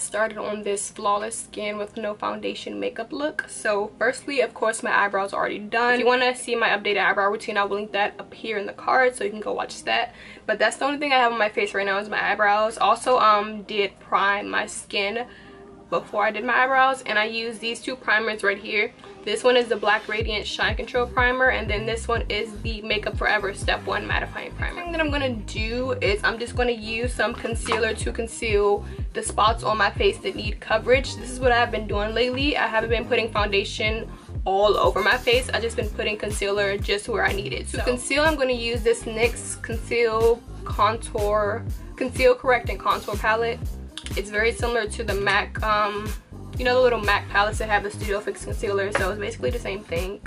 Started on this flawless skin with no foundation makeup look. So firstly, of course, my eyebrows are already done. If you want to see my updated eyebrow routine, I will link that up here in the card so you can go watch that. But that's the only thing I have on my face right now is my eyebrows. Also did prime my skin before I did my eyebrows, and I use these two primers right here. This one is the Black Radiance Shine Control Primer, and then this one is the Makeup Forever Step 1 Mattifying Primer. The thing that I'm gonna do is I'm just gonna use some concealer to conceal the spots on my face that need coverage. This is what I've been doing lately. I haven't been putting foundation all over my face. I've just been putting concealer just where I need it. To conceal, I'm gonna use this NYX Conceal Correct and Contour palette. It's very similar to the MAC, you know, the little MAC palettes that have the Studio Fix concealer, so it's basically the same thing.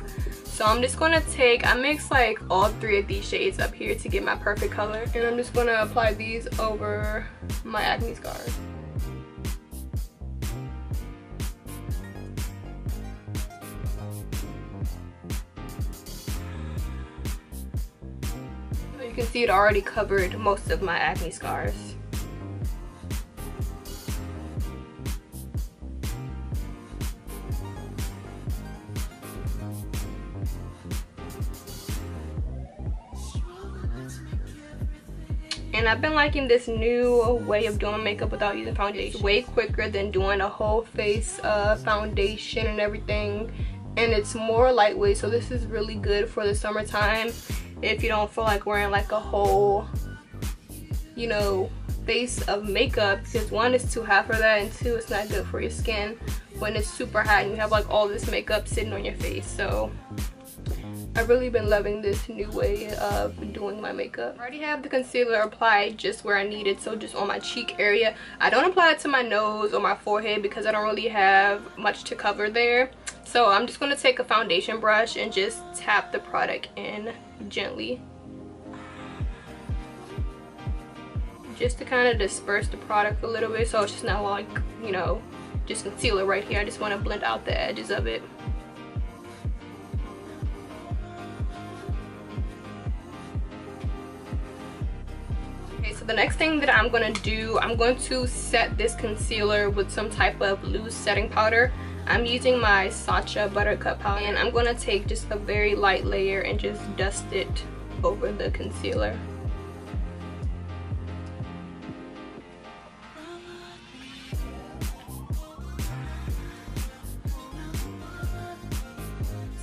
So I'm just gonna I mix like all three of these shades up here to get my perfect color, and I'm just gonna apply these over my acne scars. So you can see it already covered most of my acne scars. And I've been liking this new way of doing makeup without using foundation. It's way quicker than doing a whole face foundation and everything, and it's more lightweight, so this is really good for the summertime if you don't feel like wearing like a whole, you know, face of makeup, because one, is too hot for that, and two, it's not good for your skin when it's super hot and you have like all this makeup sitting on your face. So I've really been loving this new way of doing my makeup. I already have the concealer applied just where I need it, so just on my cheek area. I don't apply it to my nose or my forehead because I don't really have much to cover there. So I'm just going to take a foundation brush and just tap the product in gently, just to kind of disperse the product a little bit, so it's just not like, you know, just concealer right here. I just want to blend out the edges of it. Okay, so the next thing that I'm going to do, I'm going to set this concealer with some type of loose setting powder. I'm using my Sascha Buttercup powder, and I'm going to take just a very light layer and just dust it over the concealer.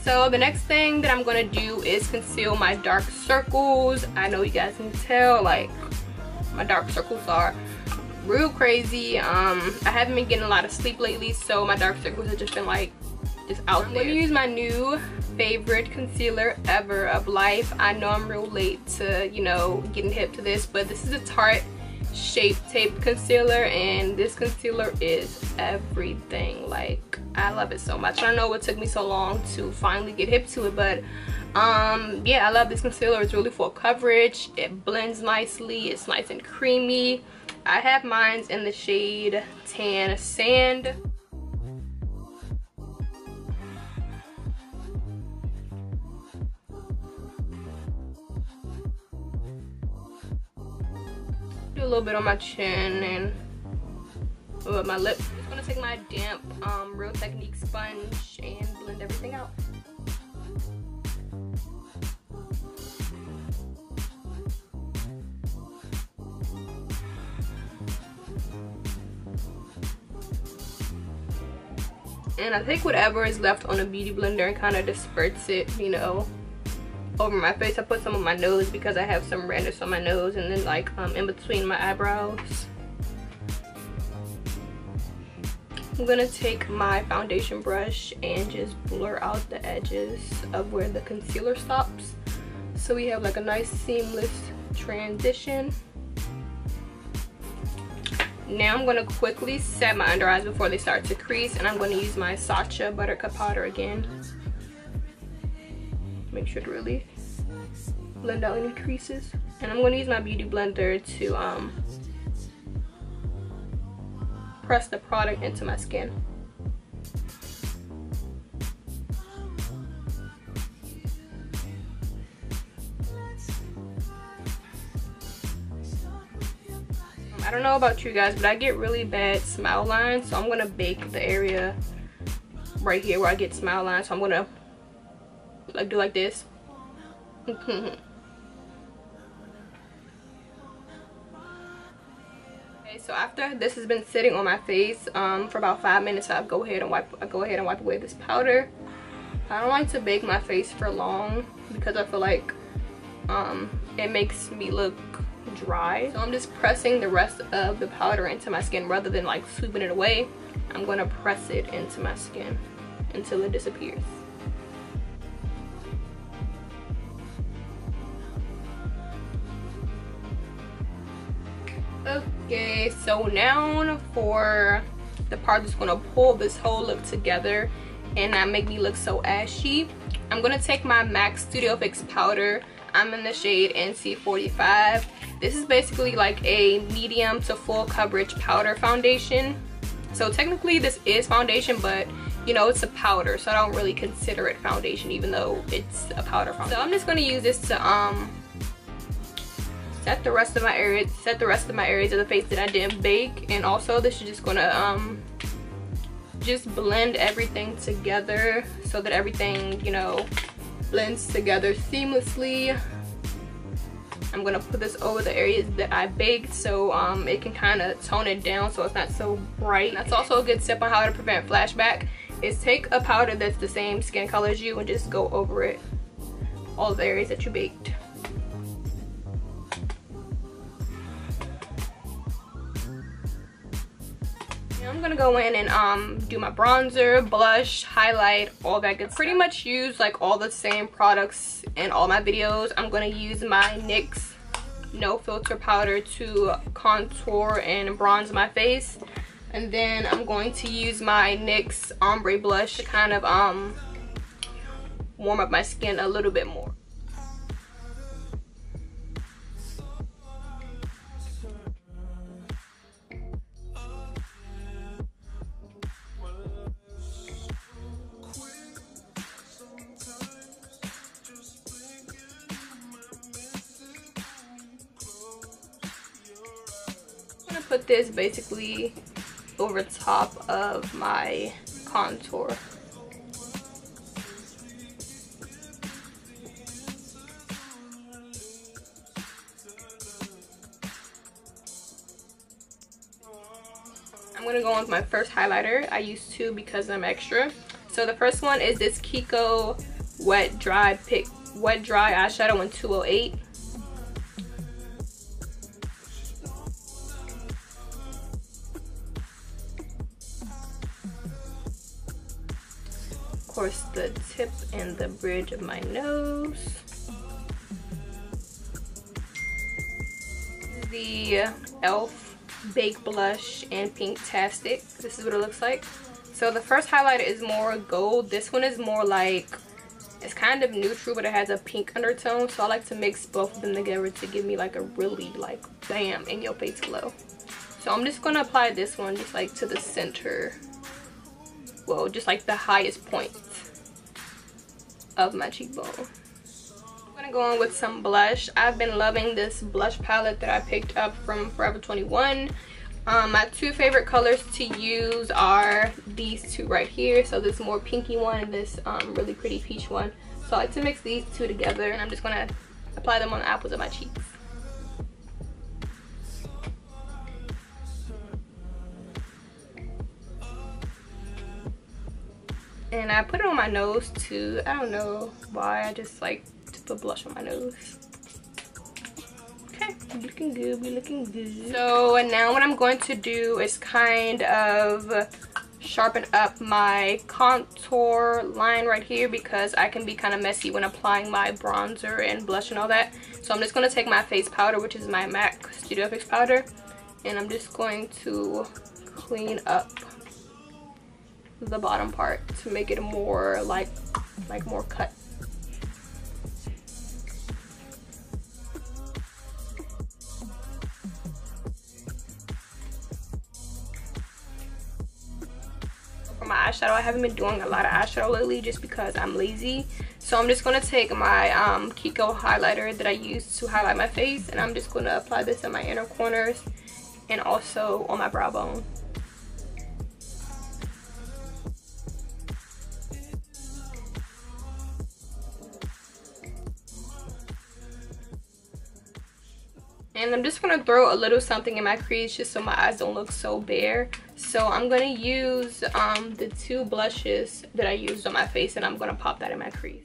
So the next thing that I'm going to do is conceal my dark circles. I know you guys can tell, like, my dark circles are real crazy. I haven't been getting a lot of sleep lately, so my dark circles have just been like just out there. I'm going to use my new favorite concealer ever of life. I know I'm real late to, you know, getting hip to this, but this is a Tarte Shape Tape concealer, and this concealer is everything. Like, I love it so much. I don't know what took me so long to finally get hip to it, but yeah, I love this concealer. It's really full coverage, it blends nicely, it's nice and creamy. I have mine in the shade Tan Sand. Do a little bit on my chin and with my lip. I'm just gonna take my damp Real Technique sponge and blend everything out. And I take whatever is left on a beauty blender and kind of disperse it, you know, over my face. I put some on my nose because I have some redness on my nose, and then like in between my eyebrows. I'm gonna take my foundation brush and just blur out the edges of where the concealer stops, so we have like a nice seamless transition. Now I'm gonna quickly set my under eyes before they start to crease, and I'm gonna use my Sascha Buttercup powder again. Make sure to really blend out any creases, and I'm gonna use my beauty blender to press the product into my skin. I don't know about you guys, but I get really bad smile lines, so I'm gonna bake the area right here where I get smile lines. So I'm gonna like do like this. Okay, so after this has been sitting on my face for about 5 minutes, I go ahead and wipe away this powder. I don't like to bake my face for long because I feel like it makes me look dry. So I'm just pressing the rest of the powder into my skin rather than like sweeping it away. I'm gonna press it into my skin until it disappears. Okay, so now for the part that's gonna pull this whole look together and not make me look so ashy, I'm gonna take my MAC Studio Fix powder. I'm in the shade NC45. This is basically like a medium to full coverage powder foundation. So technically this is foundation, but you know, it's a powder, so I don't really consider it foundation even though it's a powder foundation. So I'm just gonna use this to set the rest of my areas of the face that I didn't bake, and also this is just gonna just blend everything together so that everything, you know, blends together seamlessly. I'm gonna put this over the areas that I baked so it can kind of tone it down so it's not so bright. That's also a good tip on how to prevent flashback, is take a powder that's the same skin color as you and just go over it, all the areas that you baked. I'm gonna go in and do my bronzer, blush, highlight, all that good stuff. Pretty much use like all the same products in all my videos. I'm gonna use my NYX No Filter powder to contour and bronze my face, and then I'm going to use my NYX Ombre blush to kind of warm up my skin a little bit more. Put this basically over top of my contour. I'm gonna go on with my first highlighter. I use two because I'm extra. So the first one is this Kiko Wet Dry Eyeshadow in 208. Of course, the tip and the bridge of my nose. The e.l.f. Bake Blush and Pinktastic. This is what it looks like. So the first highlighter is more gold. This one is more like, it's kind of neutral, but it has a pink undertone. So I like to mix both of them together to give me like a really like bam in your face glow. So I'm just gonna apply this one just like to the center. Well, just like the highest point of my cheekbone. I'm gonna go on with some blush. I've been loving this blush palette that I picked up from Forever 21. My two favorite colors to use are these two right here. So this more pinky one and this really pretty peach one. So I like to mix these two together, and I'm just gonna apply them on the apples of my cheeks. And I put it on my nose too. I don't know why, I just like to put blush on my nose. Okay, we're looking good, we're looking good. So and now what I'm going to do is kind of sharpen up my contour line right here, because I can be kind of messy when applying my bronzer and blush and all that. So I'm just going to take my face powder, which is my MAC Studio Fix powder, and I'm just going to clean up the bottom part to make it more like more cut. For my eyeshadow, I haven't been doing a lot of eyeshadow lately just because I'm lazy. So I'm just going to take my Kiko highlighter that I use to highlight my face, and I'm just going to apply this in my inner corners and also on my brow bone. And I'm just gonna throw a little something in my crease just so my eyes don't look so bare. So I'm gonna use the two blushes that I used on my face, and I'm gonna pop that in my crease.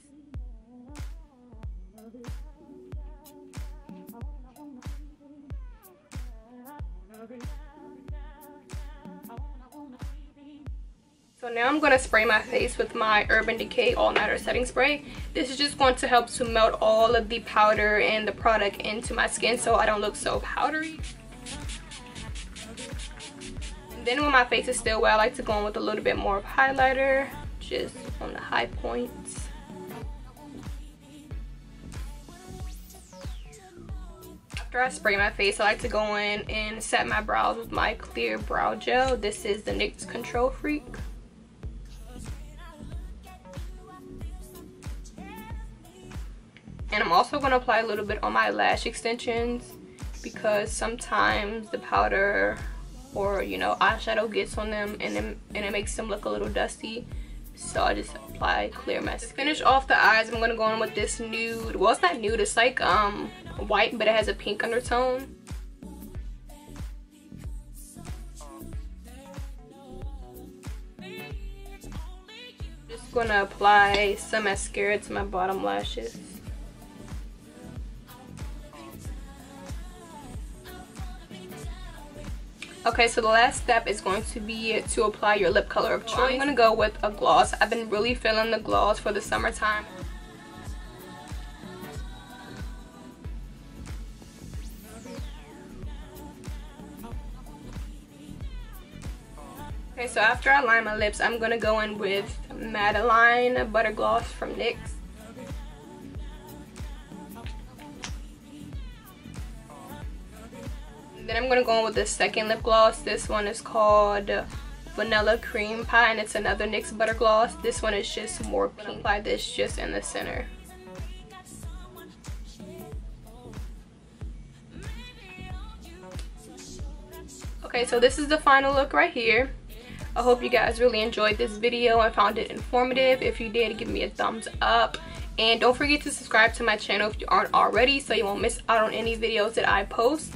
So now I'm going to spray my face with my Urban Decay All Nighter Setting Spray. This is just going to help to melt all of the powder and the product into my skin so I don't look so powdery. And then when my face is still wet, I like to go in with a little bit more of highlighter, just on the high points. After I spray my face, I like to go in and set my brows with my clear brow gel. This is the NYX Control Freak. And I'm also going to apply a little bit on my lash extensions because sometimes the powder or, you know, eyeshadow gets on them and it makes them look a little dusty. So I just apply clear mascara. To finish off the eyes, I'm going to go in with this nude. Well, it's not nude. It's like white, but it has a pink undertone. Just going to apply some mascara to my bottom lashes. Okay, so the last step is going to be to apply your lip color of choice. I'm going to go with a gloss. I've been really feeling the gloss for the summertime. Okay, so after I line my lips, I'm going to go in with Madeline Butter Gloss from NYX. Then I'm going to go in with the second lip gloss. This one is called Vanilla Cream Pie, and it's another NYX Butter Gloss. This one is just more pink. Apply this just in the center. Okay, so this is the final look right here. I hope you guys really enjoyed this video and found it informative. If you did, give me a thumbs up. And don't forget to subscribe to my channel if you aren't already so you won't miss out on any videos that I post.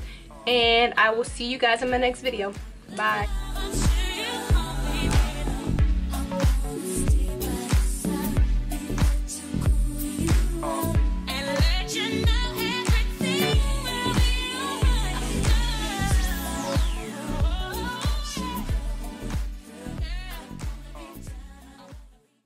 And I will see you guys in my next video. Bye.